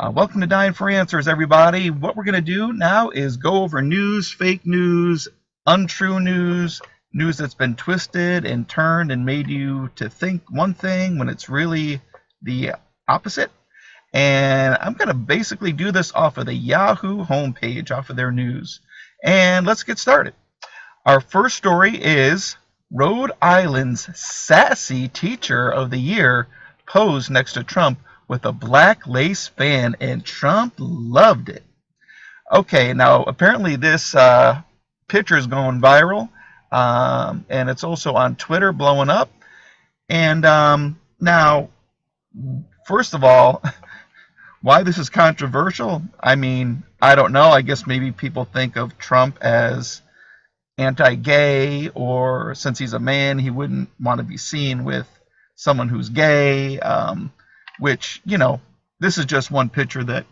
Welcome to Dying for Answers, everybody. What we're going to do now is go over news, fake news, untrue news, news that's been twisted and turned and made you to think one thing when it's really the opposite. And I'm going to basically do this off of the Yahoo homepage, off of their news. And let's get started. Our first story is Rhode Island's sassy teacher of the year posed next to Trump with a black lace fan, and Trump loved it. Okay, now apparently this picture is going viral, and it's also on Twitter blowing up. And now, first of all, why this is controversial? I mean, I don't know. I guess maybe people think of Trump as anti-gay, or since he's a man, he wouldn't want to be seen with someone who's gay. Which, this is just one picture that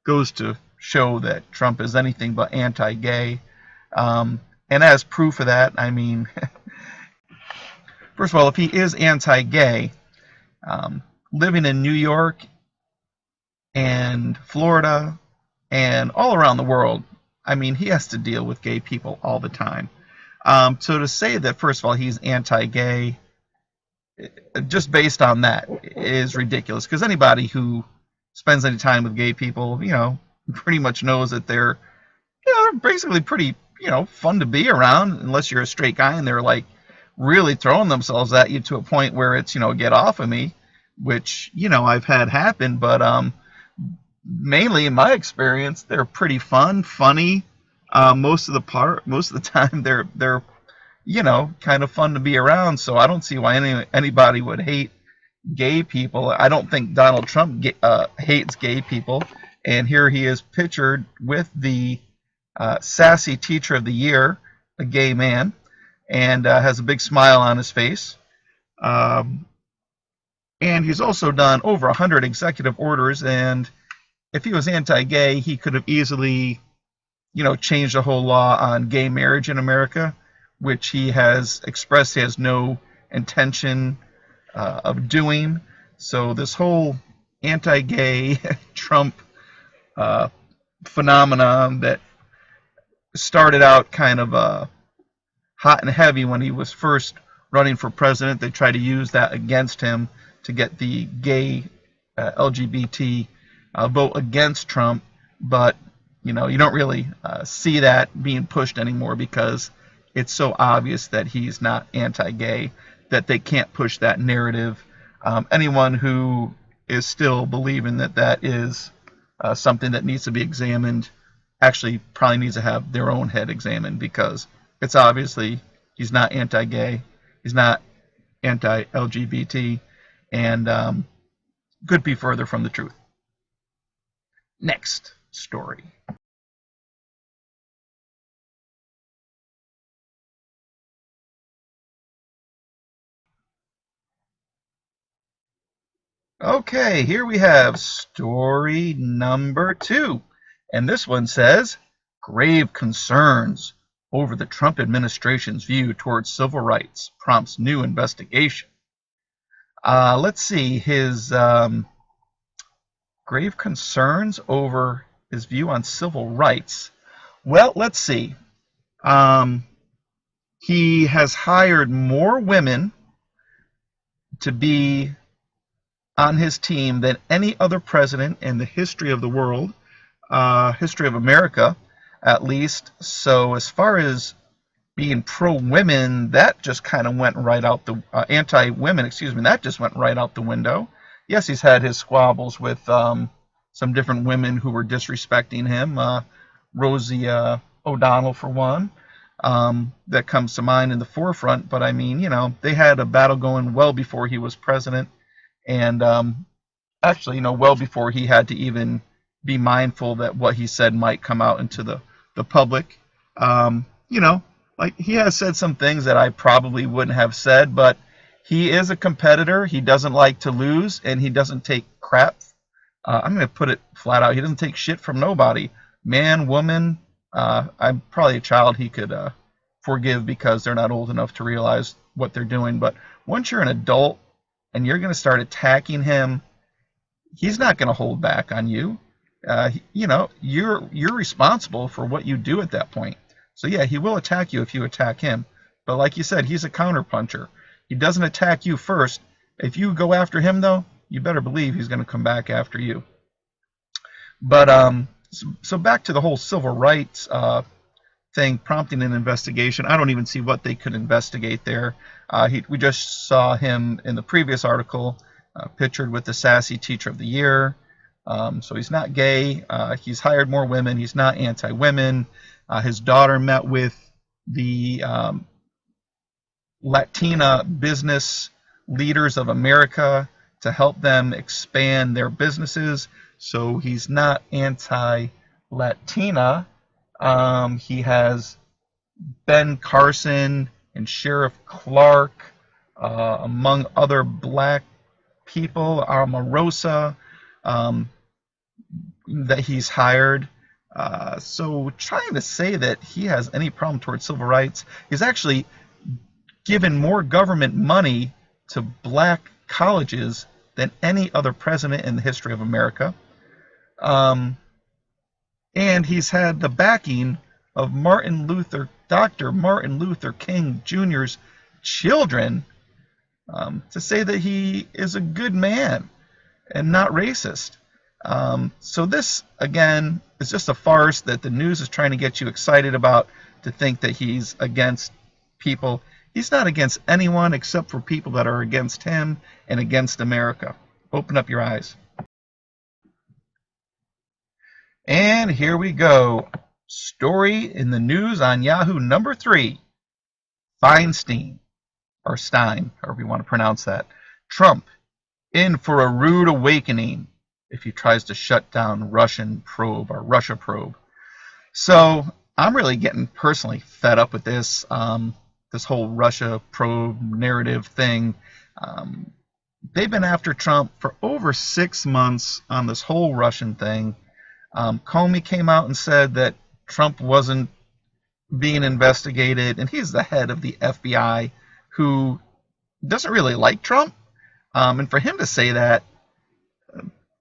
goes to show that Trump is anything but anti-gay. And as proof of that, I mean, first of all, if he is anti-gay, living in New York and Florida and all around the world, I mean, he has to deal with gay people all the time. So to say that, first of all, he's anti-gay, just based on that, is ridiculous, because anybody who spends any time with gay people, pretty much knows that they're basically pretty, fun to be around, unless you're a straight guy and they're like really throwing themselves at you to a point where it's, get off of me, which, I've had happen. But mainly in my experience, they're pretty funny. Most of the time they're kind of fun to be around. So I don't see why anybody would hate gay people. I don't think Donald Trump hates gay people. And here he is pictured with the sassy teacher of the year, a gay man, and has a big smile on his face. And he's also done over 100 executive orders. And if he was anti-gay, he could have easily, changed the whole law on gay marriage in America, which he has expressed he has no intention of doing. So this whole anti-gay Trump phenomenon that started out kind of hot and heavy when he was first running for president, they tried to use that against him to get the gay LGBT vote against Trump. But, you don't really see that being pushed anymore, because it's so obvious that he's not anti-gay that they can't push that narrative. Anyone who is still believing that is something that needs to be examined actually probably needs to have their own head examined, because it's obviously he's not anti-gay, he's not anti-LGBT, and could be further from the truth. Next story. Okay, here we have story number 2. And this one says, grave concerns over the Trump administration's view towards civil rights prompts new investigation. Let's see, his grave concerns over his view on civil rights. Well, let's see. He has hired more women to be on his team than any other president in the history of the world, history of America, at least. So as far as being pro-women, that just kind of went right out the anti-women, that just went right out the window. Yes, he's had his squabbles with some different women who were disrespecting him. Rosie O'Donnell, for one, that comes to mind in the forefront. But I mean, they had a battle going well before he was president. And actually, well before he had to even be mindful that what he said might come out into the public. Like, he has said some things that I probably wouldn't have said, but he is a competitor. He doesn't like to lose, and he doesn't take crap. I'm going to put it flat out. He doesn't take shit from nobody. Man, woman, I'm probably a child he could forgive, because they're not old enough to realize what they're doing. But once you're an adult and you're going to start attacking him, he's not going to hold back on you. you're responsible for what you do at that point. So yeah, he will attack you if you attack him. But like you said, he's a counterpuncher. He doesn't attack you first. If you go after him, though, you better believe he's going to come back after you. But so back to the whole civil rights thing prompting an investigation. I don't even see what they could investigate there. We just saw him in the previous article pictured with the sassy teacher of the year. So he's not gay. He's hired more women. He's not anti-women. His daughter met with the Latina business leaders of America to help them expand their businesses. So he's not anti-Latina. He has Ben Carson and Sheriff Clark, among other black people, Omarosa, that he's hired. So trying to say that he has any problem towards civil rights, he's actually given more government money to black colleges than any other president in the history of America. And he's had the backing of Dr. Martin Luther King Jr.'s children to say that he is a good man and not racist. So this, again, is just a farce that the news is trying to get you excited about, to think that he's against people. He's not against anyone except for people that are against him and against America. Open up your eyes. And here we go. Story in the news on Yahoo number 3. Feinstein, or Stein, however you want to pronounce that. Trump in for a rude awakening if he tries to shut down Russia probe. So I'm really getting personally fed up with this. This whole Russia probe narrative thing. They've been after Trump for over 6 months on this whole Russian thing. Comey came out and said that Trump wasn't being investigated, and he's the head of the FBI, who doesn't really like Trump. And for him to say that,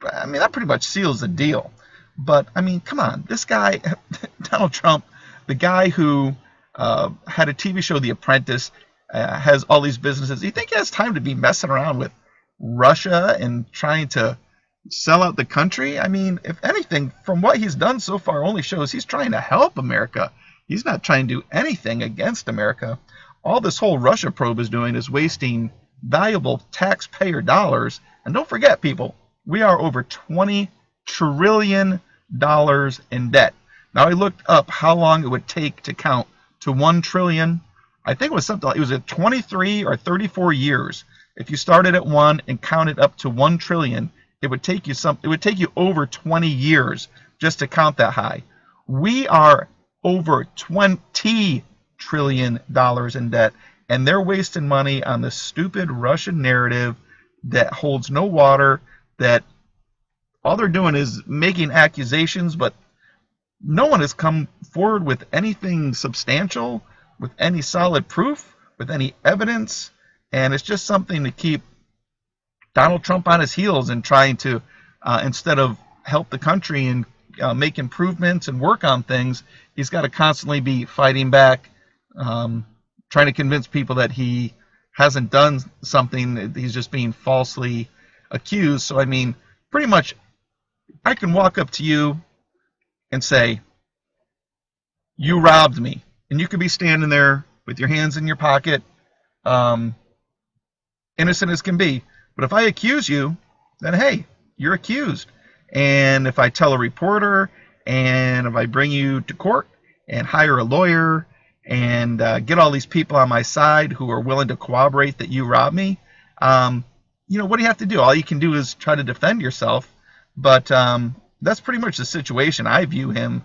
I mean, that pretty much seals the deal. But, I mean, come on. This guy, Donald Trump, the guy who had a TV show, The Apprentice, has all these businesses. You think he has time to be messing around with Russia and trying to sell out the country? I mean, if anything, from what he's done so far only shows he's trying to help America. He's not trying to do anything against America. All this whole Russia probe is doing is wasting valuable taxpayer dollars. And don't forget, people, we are over $20 trillion in debt. Now, I looked up how long it would take to count to 1 trillion. I think it was something like, it was at 23 or 34 years. If you started at 1 and counted up to 1 trillion, it would take you over 20 years just to count that high. We are over $20 trillion in debt, and they're wasting money on this stupid Russian narrative that holds no water, that all they're doing is making accusations, but no one has come forward with anything substantial, with any solid proof, with any evidence, and it's just something to keep Donald Trump on his heels and trying to, instead of help the country and make improvements and work on things, he's got to constantly be fighting back, trying to convince people that he hasn't done something, that he's just being falsely accused. So, I mean, pretty much, I can walk up to you and say, you robbed me. And you could be standing there with your hands in your pocket, innocent as can be. But if I accuse you, then hey, you're accused. And if I tell a reporter, and if I bring you to court and hire a lawyer and get all these people on my side who are willing to corroborate that you robbed me, what do you have to do? All you can do is try to defend yourself. But that's pretty much the situation I view him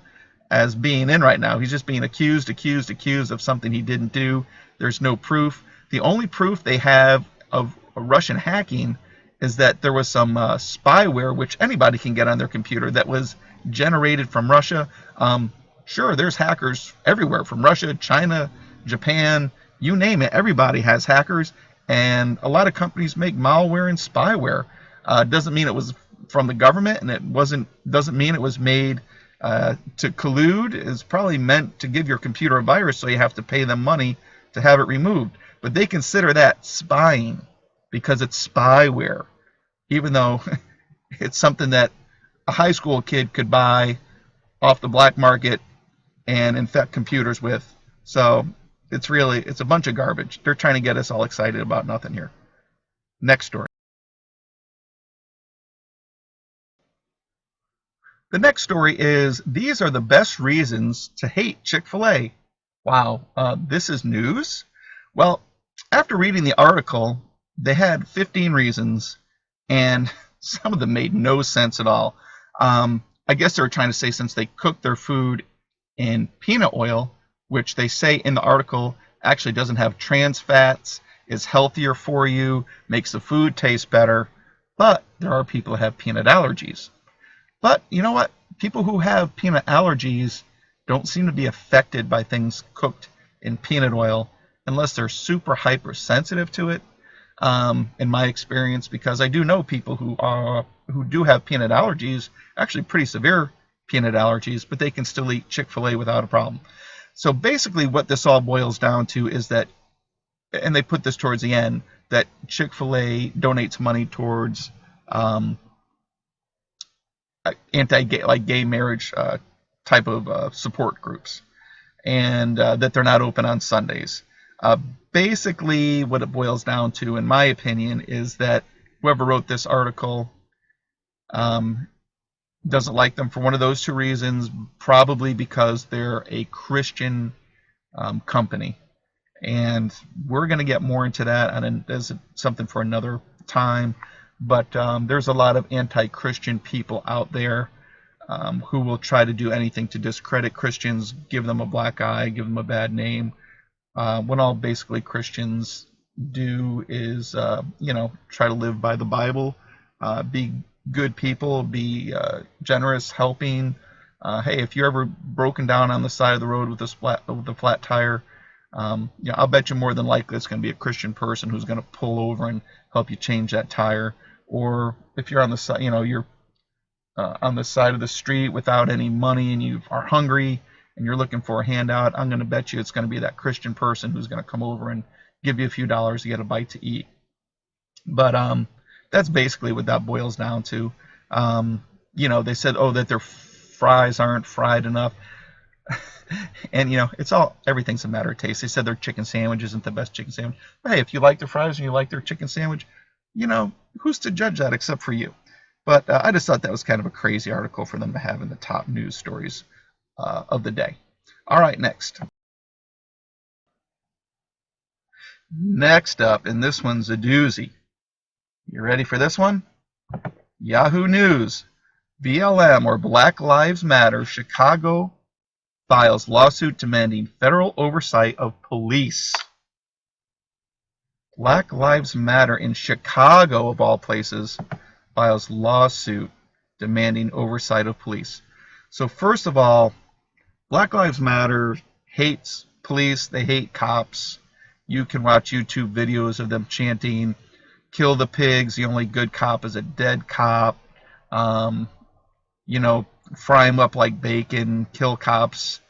as being in right now. He's just being accused of something he didn't do. There's no proof. The only proof they have of Russian hacking is that there was some spyware, which anybody can get on their computer, that was generated from Russia. Sure, there's hackers everywhere, from Russia, China, Japan, you name it. Everybody has hackers, and a lot of companies make malware and spyware. Doesn't mean it was from the government, and doesn't mean it was made to collude. It's probably meant to give your computer a virus, so you have to pay them money to have it removed. But they consider that spying because it's spyware, even though it's something that a high school kid could buy off the black market and infect computers with. So it's a bunch of garbage. They're trying to get us all excited about nothing here. Next story. The next story is, these are the best reasons to hate Chick-fil-A. Wow, this is news? Well, after reading the article, they had 15 reasons, and some of them made no sense at all. I guess they were trying to say since they cook their food in peanut oil, which they say in the article actually doesn't have trans fats, is healthier for you, makes the food taste better, but there are people who have peanut allergies. But you know what? People who have peanut allergies don't seem to be affected by things cooked in peanut oil unless they're super hypersensitive to it. In my experience, because I do know people who do have peanut allergies, actually pretty severe peanut allergies, but they can still eat Chick-fil-A without a problem. So basically what this all boils down to is that, and they put this towards the end, that Chick-fil-A donates money towards anti-gay, like gay marriage type of support groups, and that they're not open on Sundays. Basically, what it boils down to, in my opinion, is that whoever wrote this article doesn't like them for one of those two reasons, probably because they're a Christian company. And we're going to get more into that, and as something for another time. But there's a lot of anti-Christian people out there who will try to do anything to discredit Christians, give them a black eye, give them a bad name. When all basically Christians do is, try to live by the Bible, be good people, be generous, helping. Hey, if you're ever broken down on the side of the road with a flat tire, I'll bet you more than likely it's going to be a Christian person who's going to pull over and help you change that tire. Or if you're on the side, you're on the side of the street without any money and you are hungry and you're looking for a handout, I'm going to bet you it's going to be that Christian person who's going to come over and give you a few dollars to get a bite to eat. But that's basically what that boils down to. They said, that their fries aren't fried enough. And, everything's a matter of taste. They said their chicken sandwich isn't the best chicken sandwich. But hey, if you like their fries and you like their chicken sandwich, who's to judge that except for you? But I just thought that was kind of a crazy article for them to have in the top news stories of the day. All right, next. Next up, and this one's a doozy. You ready for this one? Yahoo News. BLM, or Black Lives Matter, Chicago files lawsuit demanding federal oversight of police. Black Lives Matter in Chicago, of all places, files lawsuit demanding oversight of police. So first of all, Black Lives Matter hates police. They hate cops. You can watch YouTube videos of them chanting, "Kill the pigs, the only good cop is a dead cop." Fry them up like bacon, kill cops,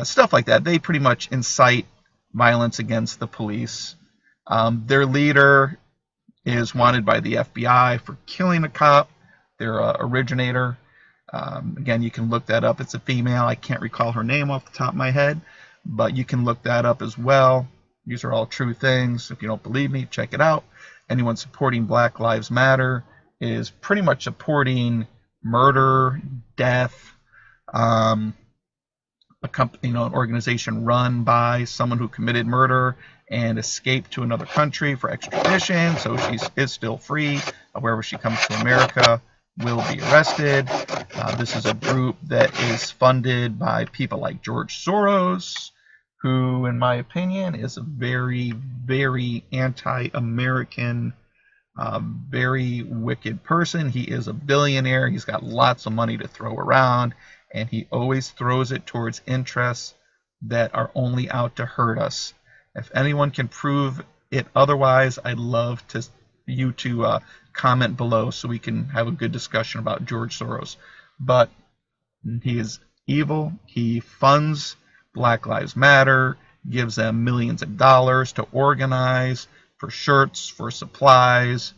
stuff like that. They pretty much incite violence against the police. Their leader is wanted by the FBI for killing a cop, their originator. Again, you can look that up. It's a female. I can't recall her name off the top of my head, but you can look that up as well. These are all true things. If you don't believe me, check it out. Anyone supporting Black Lives Matter is pretty much supporting murder, death, an organization run by someone who committed murder and escaped to another country for extradition, so she is still free. Wherever she comes to America, will be arrested. This is a group that is funded by people like George Soros, who, in my opinion, is a very, very anti-American, very wicked person. He is a billionaire. He's got lots of money to throw around, and he always throws it towards interests that are only out to hurt us. If anyone can prove it otherwise, I'd love to you to comment below so we can have a good discussion about George Soros. But he is evil. He funds Black Lives Matter, gives them millions of dollars to organize for shirts, for supplies,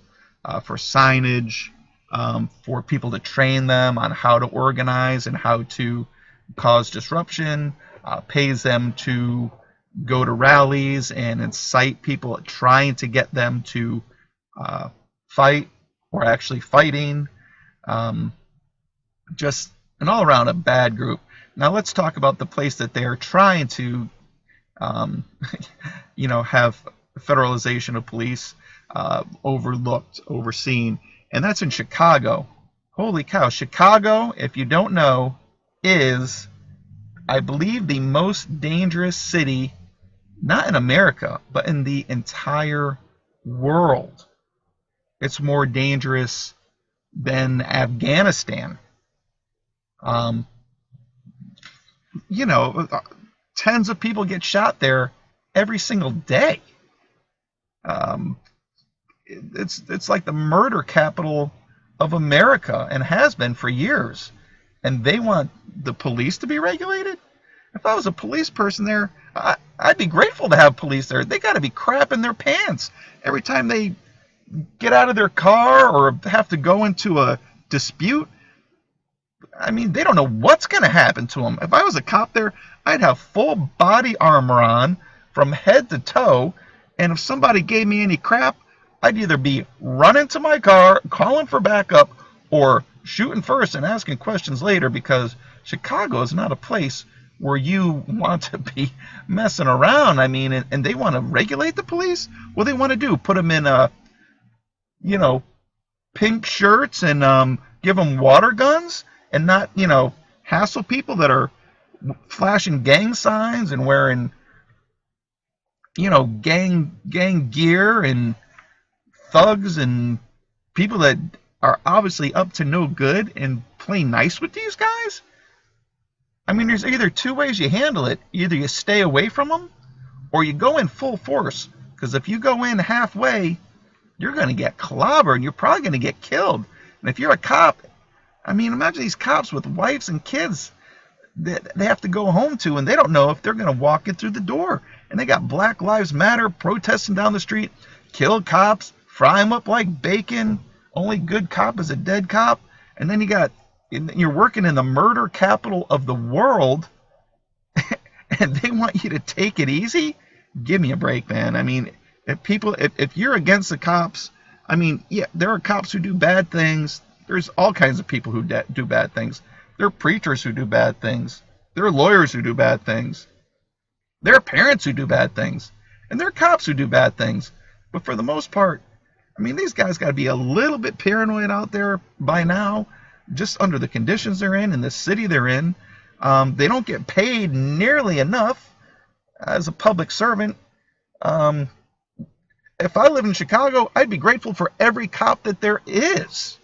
for signage, for people to train them on how to organize and how to cause disruption, pays them to go to rallies and incite people trying to get them to fight or actually fighting. Just an all around a bad group. Now let's talk about the place that they're trying to have federalization of police overlooked, overseen, and that's in Chicago. Holy cow, Chicago, if you don't know, is, I believe, the most dangerous city, not in America, but in the entire world. It's more dangerous than Afghanistan. Tens of people get shot there every single day. It's like the murder capital of America and has been for years. And they want the police to be regulated? If I was a police person there, I'd be grateful to have police there. They got to be crapping their pants every time they get out of their car or have to go into a dispute. I mean, they don't know what's going to happen to them. If I was a cop there, I'd have full body armor on from head to toe, and if somebody gave me any crap, I'd either be running to my car, calling for backup, or shooting first and asking questions later, because Chicago is not a place where you want to be messing around. I mean, and they want to regulate the police? What do they want to do? Put them in pink shirts and give them water guns and not, hassle people that are flashing gang signs and wearing, gang gear, and thugs and people that are obviously up to no good, and play nice with these guys? I mean, there's either two ways you handle it. Either you stay away from them, or you go in full force. Because if you go in halfway, you're going to get clobbered, and you're probably going to get killed. And if you're a cop, I mean, imagine these cops with wives and kids that they have to go home to, and they don't know if they're going to walk in through the door. And they got Black Lives Matter protesting down the street, kill cops, fry them up like bacon. Only good cop is a dead cop. And then you're working in the murder capital of the world, and they want you to take it easy? Give me a break, man. I mean, if you're against the cops, I mean, yeah, there are cops who do bad things. There's all kinds of people who do bad things. There are preachers who do bad things. There are lawyers who do bad things. There are parents who do bad things. And there are cops who do bad things. But for the most part, I mean, these guys got to be a little bit paranoid out there by now, just under the conditions they're in the city they're in. They don't get paid nearly enough as a public servant. If I live in Chicago, I'd be grateful for every cop that there is.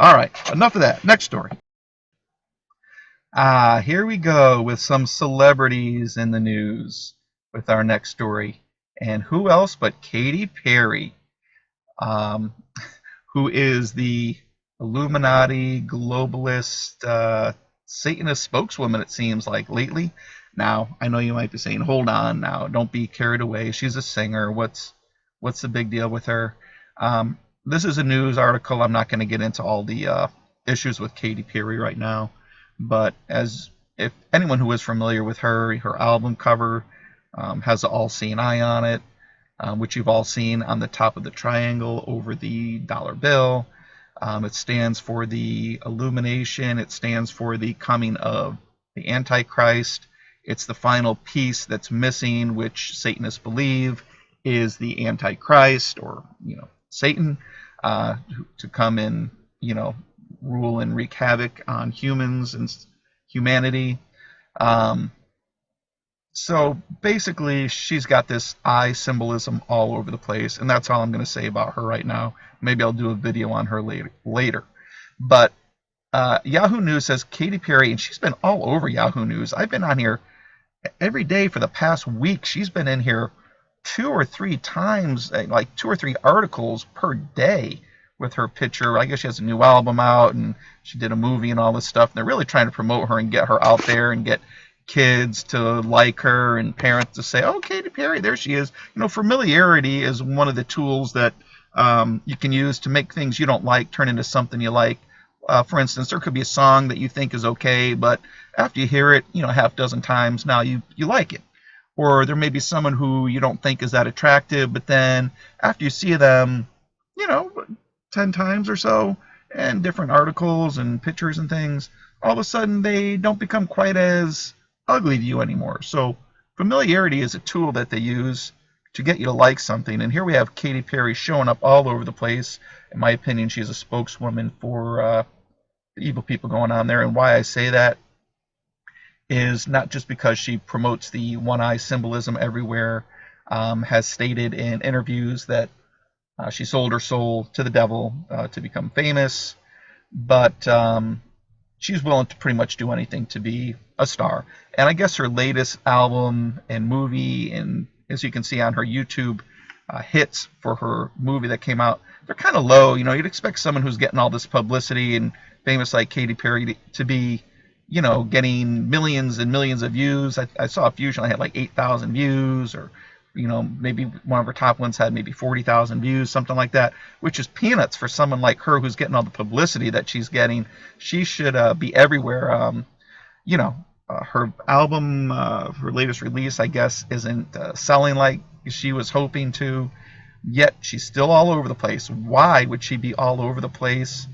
All right, enough of that. Next story. Here we go with some celebrities in the news with our next story. And who else but Katy Perry, who is the Illuminati, globalist, Satanist spokeswoman, it seems like, lately. Now, I know you might be saying, hold on now, don't be carried away. She's a singer. What's the big deal with her? This is a news article. I'm not going to get into all the issues with Katy Perry right now. But if anyone who is familiar with her album cover has the all-seeing eye on it, which you've all seen on the top of the triangle over the dollar bill. It stands for the illumination. It stands for the coming of the Antichrist. It's the final piece that's missing, which Satanists believe is the Antichrist, or Satan, to come and rule and wreak havoc on humans and humanity. So basically, she's got this eye symbolism all over the place, and that's all I'm going to say about her right now. Maybe I'll do a video on her later. But Yahoo News says Katy Perry, and she's been all over Yahoo News. I've been on here every day for the past week. She's been in here 2 or 3 times, like 2 or 3 articles per day with her picture. I guess she has a new album out and she did a movie and all this stuff. And they're really trying to promote her and get her out there and get kids to like her and parents to say, "Oh, Katy Perry, there she is." Familiarity is one of the tools that you can use to make things you don't like turn into something you like. For instance, there could be a song that you think is okay, but after you hear it, a half dozen times, now you like it. Or there may be someone who you don't think is that attractive, but then after you see them, you know, 10 times or so, and different articles and pictures and things, all of a sudden they don't become quite as ugly to you anymore. So familiarity is a tool that they use to get you to like something. And here we have Katy Perry showing up all over the place. In my opinion, she's a spokeswoman for the evil people going on there. And why I say that is not just because she promotes the one eye symbolism everywhere, has stated in interviews that she sold her soul to the devil to become famous, but she's willing to pretty much do anything to be a star. And I guess her latest album and movie, and as you can see on her YouTube hits for her movie that came out, they're kind of low. You'd expect someone who's getting all this publicity and famous like Katy Perry to be getting millions and millions of views. I saw a Fusion, I had like 8,000 views, or maybe one of her top ones had maybe 40,000 views, something like that, which is peanuts for someone like her who's getting all the publicity that she's getting. She should be everywhere. Her album, her latest release, I guess, isn't selling like she was hoping to, yet she's still all over the place. Why would she be all over the place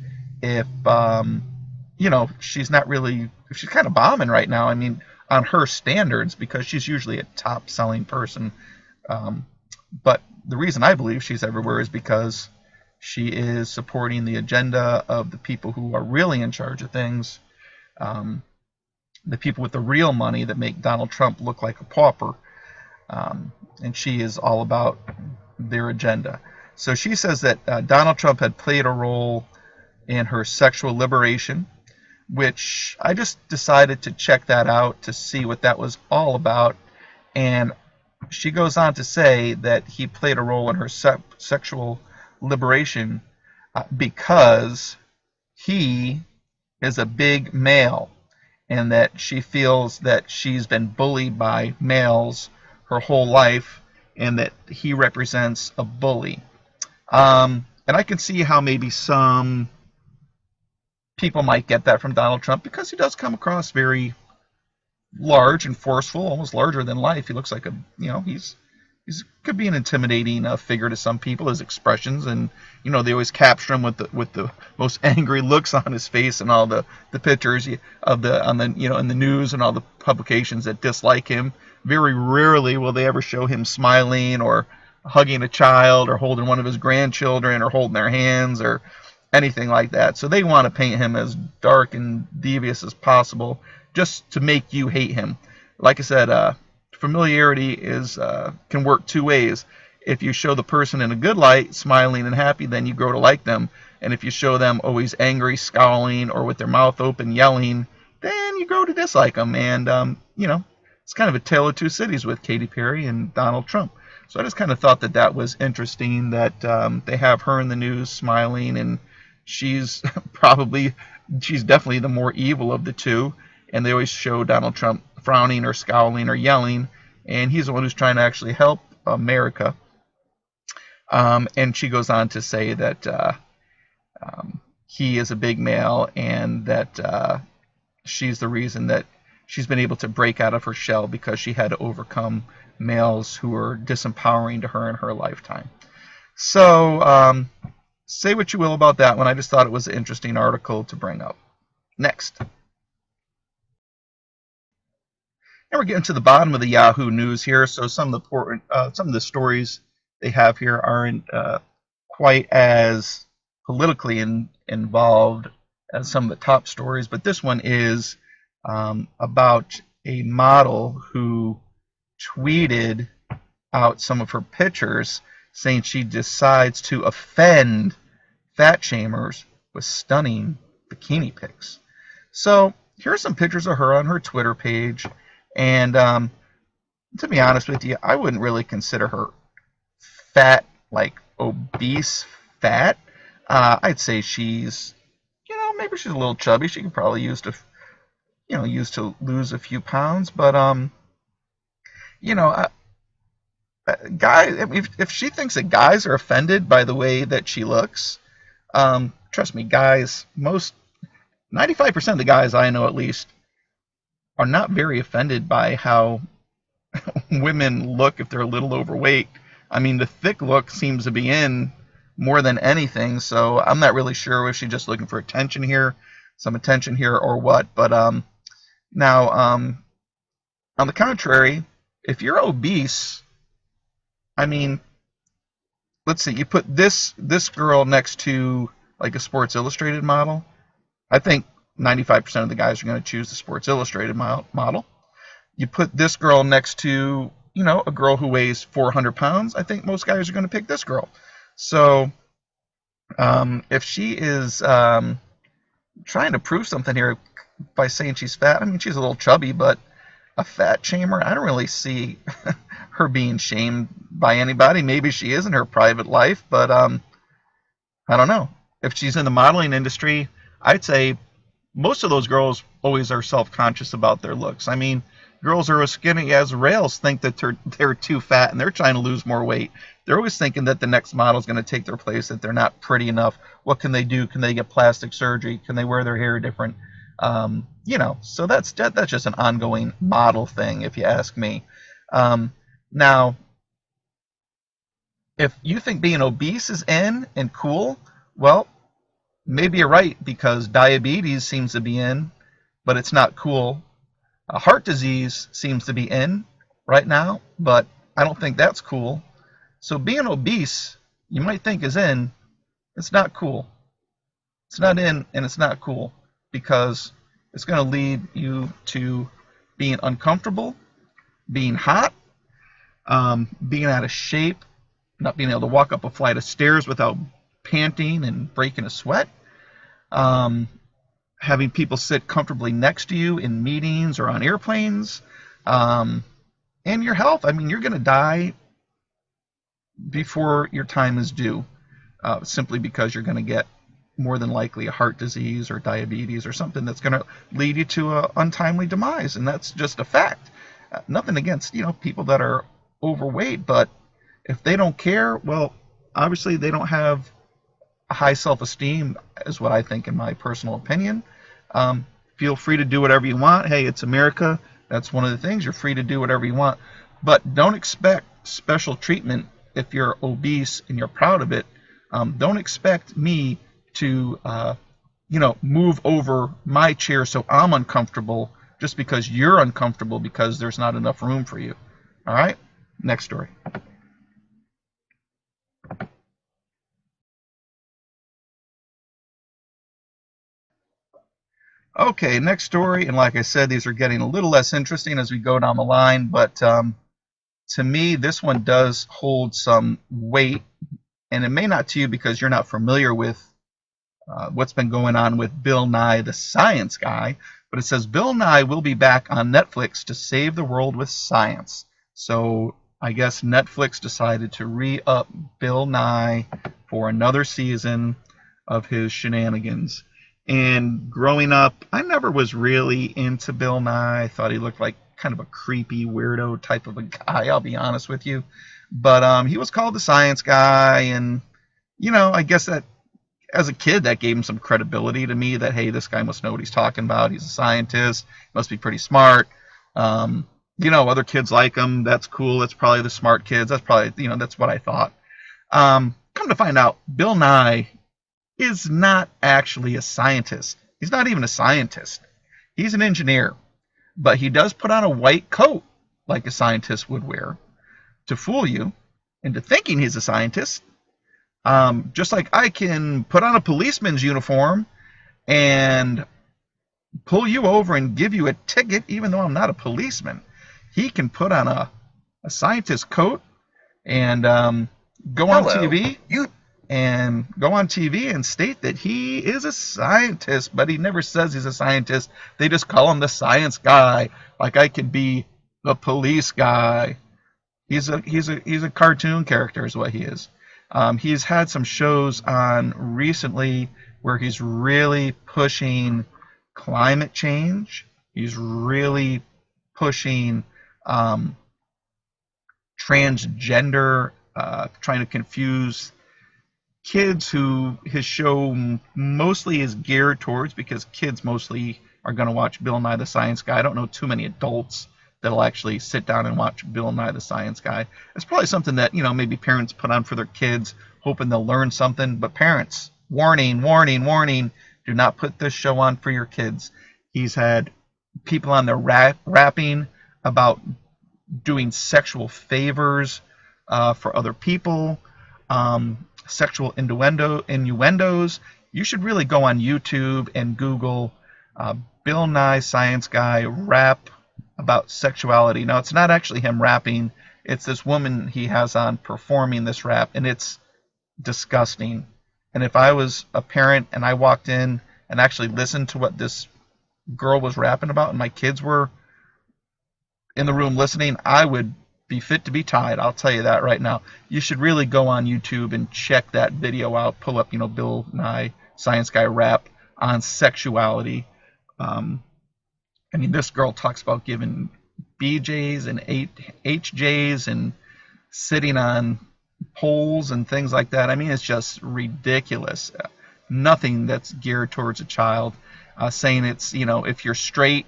if she's not really, she's kind of bombing right now. I mean, on her standards, because she's usually a top selling person. But the reason I believe she's everywhere is because she is supporting the agenda of the people who are really in charge of things, the people with the real money that make Donald Trump look like a pauper. And she is all about their agenda. So she says that Donald Trump had played a role in her sexual liberation, which I just decided to check that out to see what that was all about. And she goes on to say that he played a role in her sexual liberation because he is a big male, and that she feels that she's been bullied by males her whole life, and that he represents a bully. And I can see how maybe some people might get that from Donald Trump, because he does come across very large and forceful, almost larger than life. He looks like he's could be an intimidating figure to some people, his expressions, and they always capture him with the most angry looks on his face, and all the pictures of in the news and all the publications that dislike him. Very rarely will they ever show him smiling or hugging a child or holding one of his grandchildren or holding their hands or anything like that. So they want to paint him as dark and devious as possible, just to make you hate him. Like I said, familiarity can work two ways. If you show the person in a good light, smiling and happy, then you grow to like them. And if you show them always angry, scowling, or with their mouth open, yelling, then you grow to dislike them. And it's kind of a tale of two cities with Katy Perry and Donald Trump. So I just kind of thought that was interesting that they have her in the news smiling, and she's definitely the more evil of the two. And they always show Donald Trump frowning or scowling or yelling, and he's the one who's trying to actually help America. And she goes on to say that he is a big male, and that she's the reason that she's been able to break out of her shell, because she had to overcome males who were disempowering to her in her lifetime. So say what you will about that one. I just thought it was an interesting article to bring up. Next. And we're getting to the bottom of the Yahoo News here. So some of the stories they have here aren't quite as politically involved as some of the top stories, but this one is about a model who tweeted out some of her pictures, saying she decides to offend fat shamers with stunning bikini pics. So here are some pictures of her on her Twitter page. And to be honest with you, I wouldn't really consider her fat, like obese fat, I'd say she's, maybe she's a little chubby. She could probably use to lose a few pounds. But you know, uh, guys, if she thinks that guys are offended by the way that she looks, trust me, guys, 95% of the guys I know at least are not very offended by how women look if they're a little overweight. I mean, the thick look seems to be in more than anything, so I'm not really sure if she's just looking for some attention here, or what. But now, on the contrary, if you're obese, I mean, let's see, you put this girl next to like a Sports Illustrated model. I think 95% of the guys are going to choose the Sports Illustrated model. You put this girl next to, a girl who weighs 400 pounds. I think most guys are going to pick this girl. So if she is trying to prove something here by saying she's fat, I mean, she's a little chubby, but a fat shamer, I don't really see her being shamed by anybody. Maybe she is in her private life, but I don't know. If she's in the modeling industry, I'd say most of those girls always are self-conscious about their looks. I mean, girls who are as skinny as rails think that they're too fat and they're trying to lose more weight. They're always thinking that the next model is going to take their place, that they're not pretty enough. What can they do? Can they get plastic surgery? Can they wear their hair different? So that's just an ongoing model thing, if you ask me. Now, if you think being obese is in and cool, well, maybe you're right, because diabetes seems to be in, but it's not cool. Heart disease seems to be in right now, but I don't think that's cool. So being obese, you might think is in, it's not cool. It's not in and it's not cool, because it's going to lead you to being uncomfortable, being hot, being out of shape, not being able to walk up a flight of stairs without panting and breaking a sweat, having people sit comfortably next to you in meetings or on airplanes, and your health. I mean, you're going to die before your time is due, simply because you're going to get more than likely a heart disease or diabetes or something that's going to lead you to an untimely demise, and that's just a fact. Nothing against people that are overweight, but if they don't care, well, obviously they don't have a high self-esteem, is what I think, in my personal opinion. Feel free to do whatever you want. Hey, it's America. That's one of the things. You're free to do whatever you want, but don't expect special treatment if you're obese and you're proud of it. Don't expect me to move over my chair so I'm uncomfortable just because you're uncomfortable because there's not enough room for you. All right, next story. Okay, next story, and like I said, these are getting a little less interesting as we go down the line, but to me, this one does hold some weight, and it may not to you because you're not familiar with what's been going on with Bill Nye the Science Guy, but it says Bill Nye will be back on Netflix to save the world with science. So I guess Netflix decided to re-up Bill Nye for another season of his shenanigans. And growing up, I never was really into Bill Nye. I thought he looked like kind of a creepy weirdo type of a guy, I'll be honest with you. But he was called the Science Guy, and I guess that as a kid that gave him some credibility to me, that hey, this guy must know what he's talking about. He's a scientist, must be pretty smart. Other kids like him. That's cool. That's probably the smart kids. That's probably that's what I thought. Come to find out, Bill Nye is not actually a scientist. He's not even a scientist. He's an engineer. But he does put on a white coat like a scientist would wear to fool you into thinking he's a scientist. Just like I can put on a policeman's uniform and pull you over and give you a ticket even though I'm not a policeman. He can put on a scientist coat and go on TV and state that he is a scientist, but he never says he's a scientist. They just call him the Science Guy, like I could be the police guy. He's a cartoon character is what he is. He's had some shows on recently where he's really pushing climate change. He's really pushing um, transgender, trying to confuse kids who his show mostly is geared towards, because kids mostly are going to watch Bill Nye the Science Guy. I don't know too many adults that'll actually sit down and watch Bill Nye the Science Guy. It's probably something that, maybe parents put on for their kids, hoping they'll learn something. But parents, warning, warning, warning, do not put this show on for your kids. He's had people on there rapping about doing sexual favors for other people, sexual innuendos. You should really go on YouTube and Google Bill Nye Science Guy rap about sexuality. Now, it's not actually him rapping. It's this woman he has on performing this rap, and it's disgusting. And if I was a parent and I walked in and actually listened to what this girl was rapping about, and my kids were in the room listening, I would be fit to be tied. I'll tell you that right now. You should really go on YouTube and check that video out. Pull up, Bill Nye Science Guy rap on sexuality. This girl talks about giving BJs and HJs and sitting on poles and things like that. It's just ridiculous. Nothing that's geared towards a child. Saying it's, if you're straight,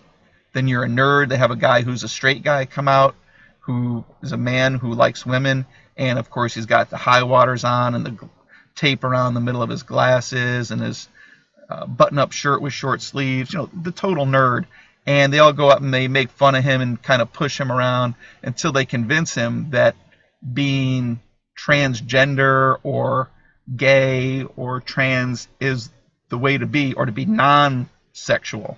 then you're a nerd. They have a guy who's a straight guy come out, who is a man who likes women, and of course he's got the high waters on and the tape around the middle of his glasses and his button-up shirt with short sleeves, the total nerd. And they all go up and they make fun of him and kind of push him around until they convince him that being transgender or gay or trans is the way to be, or to be non-sexual,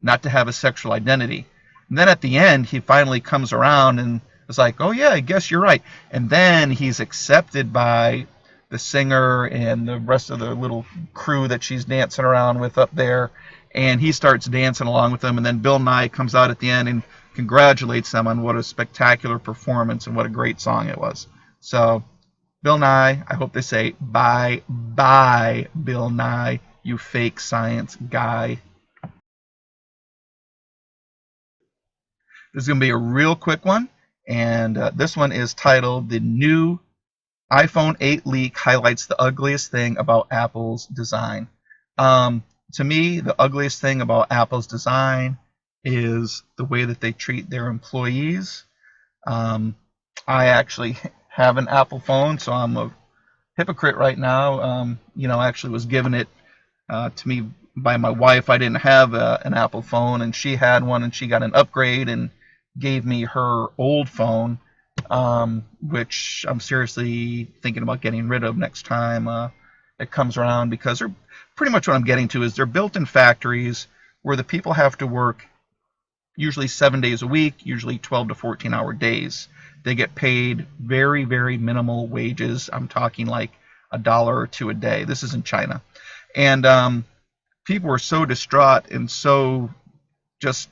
not to have a sexual identity. And then at the end, he finally comes around and is like, oh yeah, I guess you're right. And then he's accepted by the singer and the rest of the little crew that she's dancing around with up there. And he starts dancing along with them. And then Bill Nye comes out at the end and congratulates them on what a spectacular performance and what a great song it was. So, Bill Nye, I hope they say bye, bye, Bill Nye, you fake science guy. This is going to be a real quick one, and this one is titled "The New iPhone 8 Leak Highlights the Ugliest Thing About Apple's Design." To me, the ugliest thing about Apple's design is the way that they treat their employees. I actually have an Apple phone, so I'm a hypocrite right now. I actually was given it to me by my wife. I didn't have an Apple phone, and she had one, and she got an upgrade and gave me her old phone, which I'm seriously thinking about getting rid of next time it comes around, because they're pretty much what I'm getting to is they're built in factories where the people have to work usually 7 days a week, usually 12 to 14 hour days. They get paid very, very minimal wages. I'm talking like $1 or $2 a day. This is in China. And people were so distraught and so just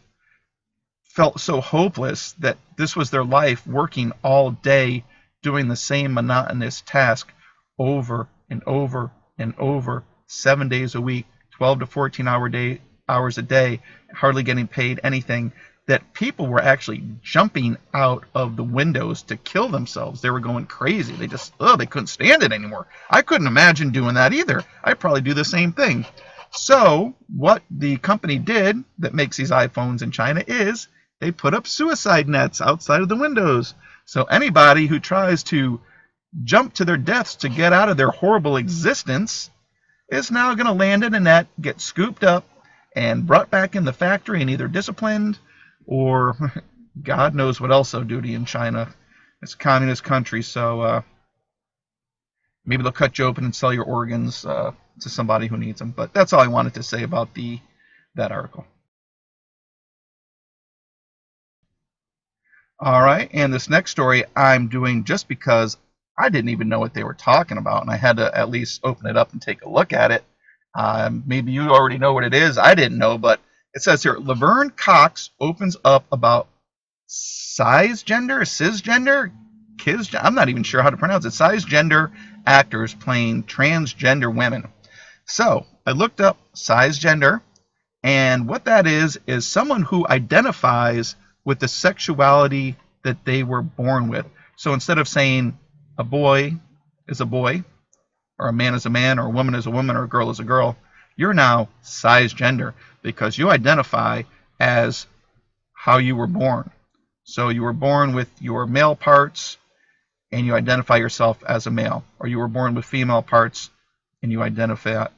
felt so hopeless that this was their life, working all day, doing the same monotonous task over and over and over, 7 days a week, 12 to 14 hours a day, hardly getting paid anything, that people were actually jumping out of the windows to kill themselves. They were going crazy. They just, they couldn't stand it anymore. I couldn't imagine doing that either. I'd probably do the same thing. So what the company did that makes these iPhones in China is they put up suicide nets outside of the windows. So anybody who tries to jump to their deaths to get out of their horrible existence is now going to land in a net, get scooped up, and brought back in the factory and either disciplined or God knows what else they'll do to you in China. It's a communist country, so maybe they'll cut you open and sell your organs to somebody who needs them. But that's all I wanted to say about that article. All right, and this next story I'm doing just because I didn't even know what they were talking about, and I had to at least open it up and take a look at it. Maybe you already know what it is. I didn't know, but it says here, Laverne Cox opens up about cisgender. I'm not even sure how to pronounce it. Cisgender actors playing transgender women. So I looked up cisgender, and what that is someone who identifies with the sexuality that they were born with. So instead of saying a boy is a boy, or a man is a man, or a woman is a woman, or a girl is a girl, you're now cisgender because you identify as how you were born. So you were born with your male parts and you identify yourself as a male, or you were born with female parts and you identify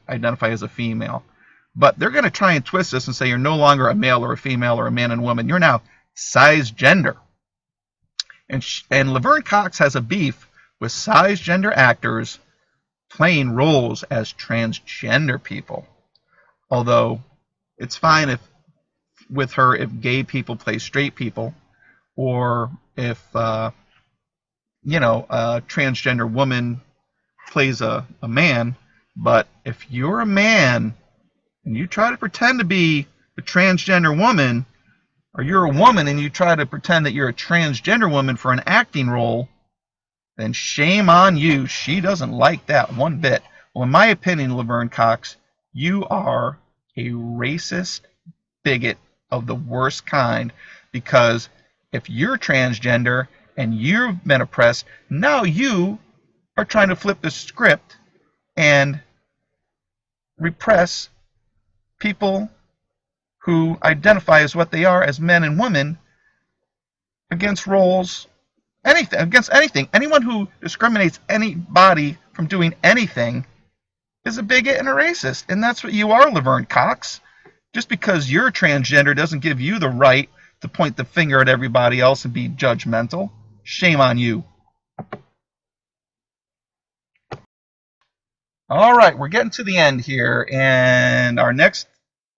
as a female. But they're going to try and twist this and say you're no longer a male or a female or a man and woman. You're now cisgender. And Laverne Cox has a beef with cisgender actors playing roles as transgender people. Although it's fine with her if gay people play straight people, or if a transgender woman plays a man. But if you're a man and you try to pretend to be a transgender woman, or you're a woman and you try to pretend that you're a transgender woman for an acting role, then shame on you. She doesn't like that one bit. Well, in my opinion, Laverne Cox, you are a racist bigot of the worst kind, because if you're transgender and you've been oppressed, now you are trying to flip the script and repress people who identify as what they are, as men and women, against roles, against anything. Anyone who discriminates anybody from doing anything is a bigot and a racist. And that's what you are, Laverne Cox. Just because you're transgender doesn't give you the right to point the finger at everybody else and be judgmental. Shame on you. All right, we're getting to the end here, and our next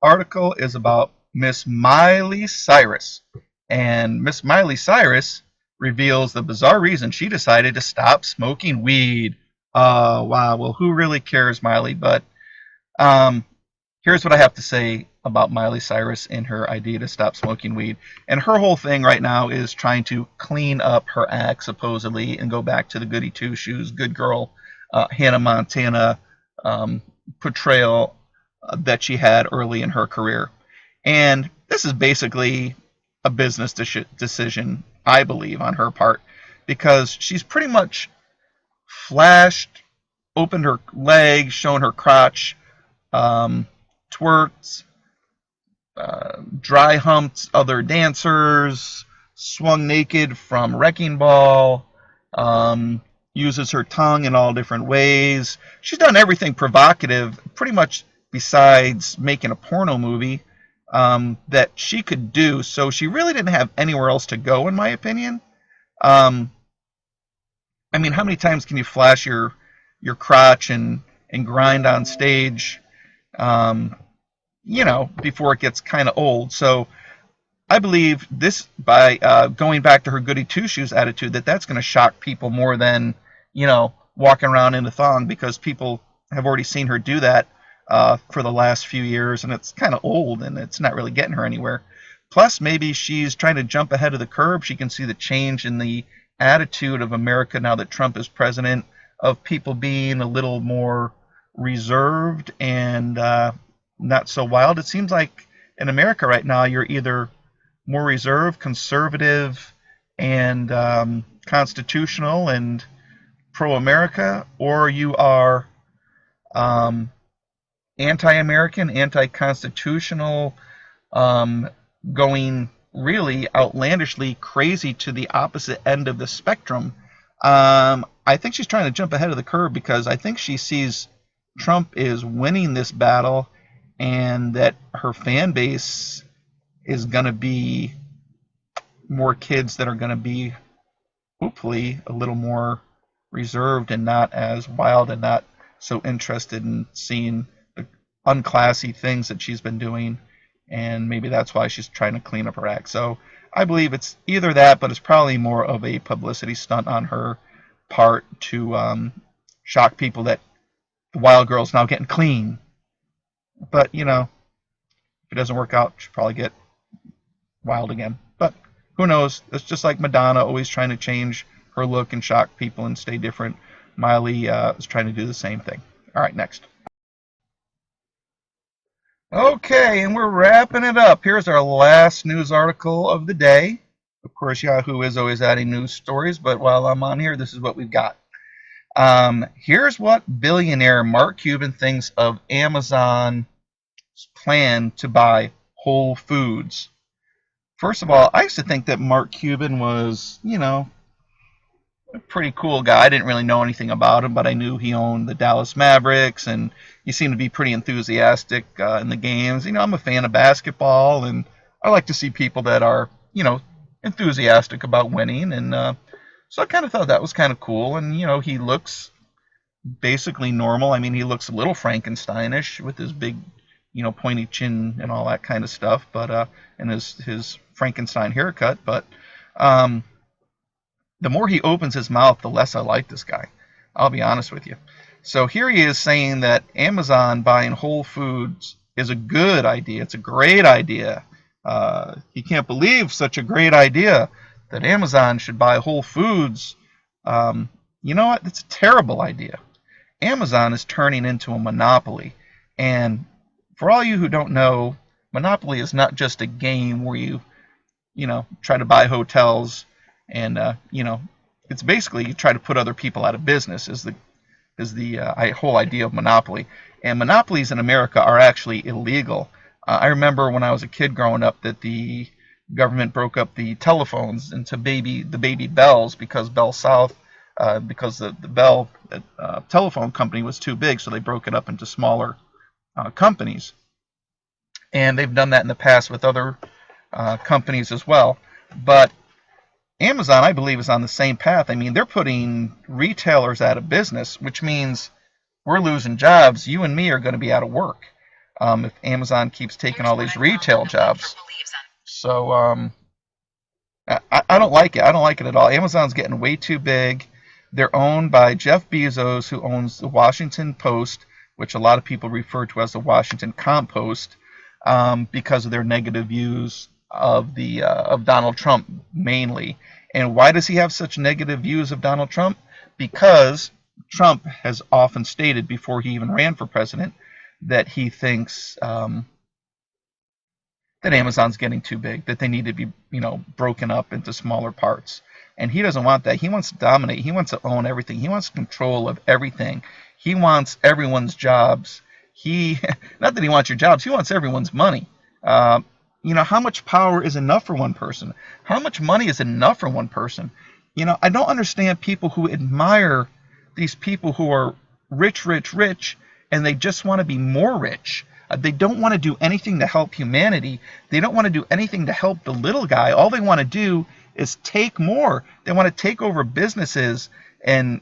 article is about Miss Miley Cyrus. And Miss Miley Cyrus reveals the bizarre reason she decided to stop smoking weed. Wow, well, who really cares, Miley? But here's what I have to say about Miley Cyrus and her idea to stop smoking weed. And her whole thing right now is trying to clean up her act, supposedly, and go back to the goody two-shoes, good girl, Hannah Montana portrayal that she had early in her career. And this is basically a business decision, I believe, on her part, because she's pretty much flashed, opened her legs, shown her crotch, twerked, dry humped other dancers, swung naked from Wrecking Ball, uses her tongue in all different ways. She's done everything provocative, pretty much besides making a porno movie, that she could do. So she really didn't have anywhere else to go, in my opinion. I mean, how many times can you flash your crotch and grind on stage, before it gets kind of old? So I believe this, by going back to her goody two-shoes attitude, that's going to shock people more than, walking around in a thong, because people have already seen her do that for the last few years, and it's kind of old, and it's not really getting her anywhere. Plus, maybe she's trying to jump ahead of the curve. She can see the change in the attitude of America now that Trump is president, of people being a little more reserved and not so wild. It seems like in America right now, you're either more reserved, conservative, and constitutional and pro-America, or you are anti-American, anti-constitutional, going really outlandishly crazy to the opposite end of the spectrum. I think she's trying to jump ahead of the curve, because I think she sees Trump is winning this battle, and that her fan base is going to be more kids that are going to be, hopefully, a little more reserved and not as wild and not so interested in seeing the unclassy things that she's been doing. And maybe that's why she's trying to clean up her act. So I believe it's either that, but it's probably more of a publicity stunt on her part to shock people that the wild girl's now getting clean. But, if it doesn't work out, she'll probably get wild again. But who knows? It's just like Madonna always trying to change her look and shock people and stay different. Miley is trying to do the same thing. All right, next. Okay, and we're wrapping it up. Here's our last news article of the day. Of course, Yahoo is always adding news stories, but while I'm on here, this is what we've got. Here's what billionaire Mark Cuban thinks of Amazon's plan to buy Whole Foods. First of all, I used to think that Mark Cuban was, a pretty cool guy. I didn't really know anything about him, but I knew he owned the Dallas Mavericks, and he seemed to be pretty enthusiastic in the games. I'm a fan of basketball, and I like to see people that are, enthusiastic about winning, and so I kind of thought that was kind of cool. And he looks basically normal. I mean, he looks a little Frankensteinish with his big, pointy chin and all that kind of stuff, but and his Frankenstein haircut. But the more he opens his mouth, the less I like this guy. I'll be honest with you. So here he is saying that Amazon buying Whole Foods is a good idea. It's a great idea. He can't believe such a great idea that Amazon should buy Whole Foods. You know what? It's a terrible idea. Amazon is turning into a monopoly. And for all you who don't know, Monopoly is not just a game where you try to buy hotels and, it's basically you try to put other people out of business is the whole idea of Monopoly. And monopolies in America are actually illegal. I remember when I was a kid growing up that the government broke up the telephones into the baby Bells because Bell South, because the Bell telephone company was too big, so they broke it up into smaller companies. And they've done that in the past with other companies as well. But Amazon, I believe, is on the same path. I mean, they're putting retailers out of business, which means we're losing jobs. You and me are going to be out of work if Amazon keeps taking all these retail jobs. So I don't like it. I don't like it at all. Amazon's getting way too big. They're owned by Jeff Bezos, who owns the Washington Post, which a lot of people refer to as the Washington Compost, because of their negative views of Donald Trump mainly. And why does he have such negative views of Donald Trump? Because Trump has often stated before he even ran for president that he thinks that Amazon's getting too big, that they need to be, broken up into smaller parts. And he doesn't want that. He wants to dominate. He wants to own everything. He wants control of everything. He wants everyone's jobs. Not that he wants your jobs, he wants everyone's money. How much power is enough for one person? How much money is enough for one person? I don't understand people who admire these people who are rich, and they just want to be more rich. They don't want to do anything to help humanity. They don't want to do anything to help the little guy. All they want to do is take more. They want to take over businesses and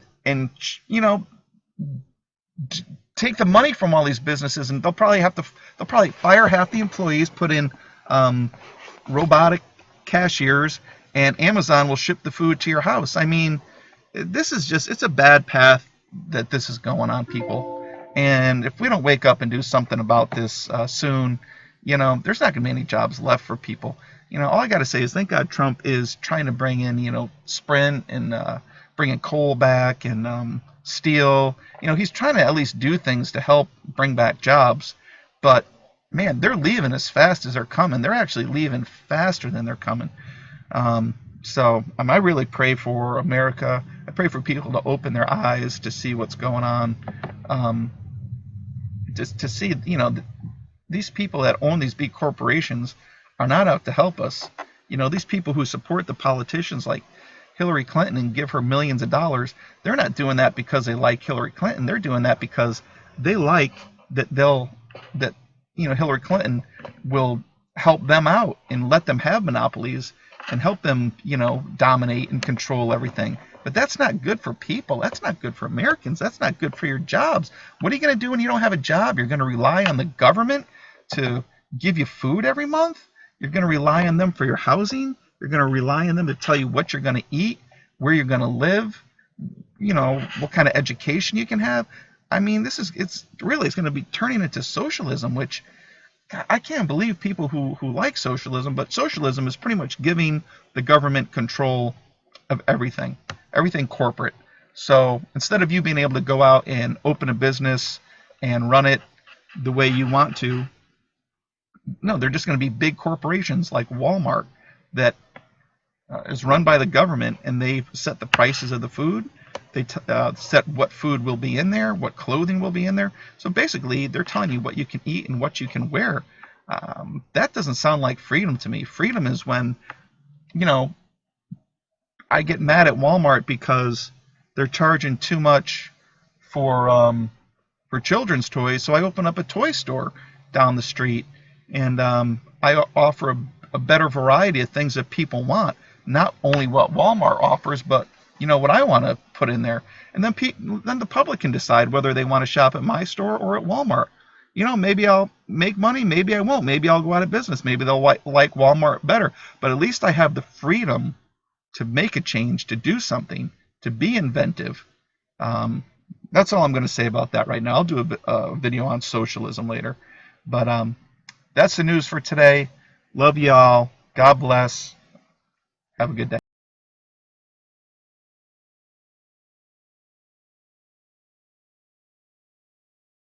take the money from all these businesses, and they'll probably fire half the employees, put in robotic cashiers, and Amazon will ship the food to your house. I mean, it's a bad path that this is going on, people. And if we don't wake up and do something about this soon, there's not going to be any jobs left for people. All I got to say is thank God Trump is trying to bring in, Sprint and bringing coal back and steel. He's trying to at least do things to help bring back jobs. But, man, they're leaving as fast as they're coming. They're actually leaving faster than they're coming. So I really pray for America. I pray for people to open their eyes to see what's going on. Just to see, these people that own these big corporations are not out to help us. These people who support the politicians like Hillary Clinton and give her millions of dollars, they're not doing that because they like Hillary Clinton. They're doing that because they like that Hillary Clinton will help them out and let them have monopolies and help them, dominate and control everything. But that's not good for people. That's not good for Americans. That's not good for your jobs. What are you going to do when you don't have a job? You're going to rely on the government to give you food every month? You're going to rely on them for your housing? You're going to rely on them to tell you what you're going to eat, where you're going to live, what kind of education you can have? I mean, it's going to be turning into socialism, which I can't believe people who like socialism, but socialism is pretty much giving the government control of everything. everything corporate. So instead of you being able to go out and open a business and run it the way you want to, no, they're just going to be big corporations like Walmart that is run by the government, and they set the prices of the food. They set what food will be in there, what clothing will be in there. So basically, they're telling you what you can eat and what you can wear. That doesn't sound like freedom to me. Freedom is when, you know, I get mad at Walmart because they're charging too much for children's toys. So I open up a toy store down the street, and I offer a better variety of things that people want. Not only what Walmart offers, but what I want to put in there. And then the public can decide whether they want to shop at my store or at Walmart. Maybe I'll make money, maybe I won't. Maybe I'll go out of business. Maybe they'll like Walmart better. But at least I have the freedom to make a change, to do something, to be inventive. That's all I'm going to say about that right now. I'll do a video on socialism later. But that's the news for today. Love y'all. God bless. Have a good day.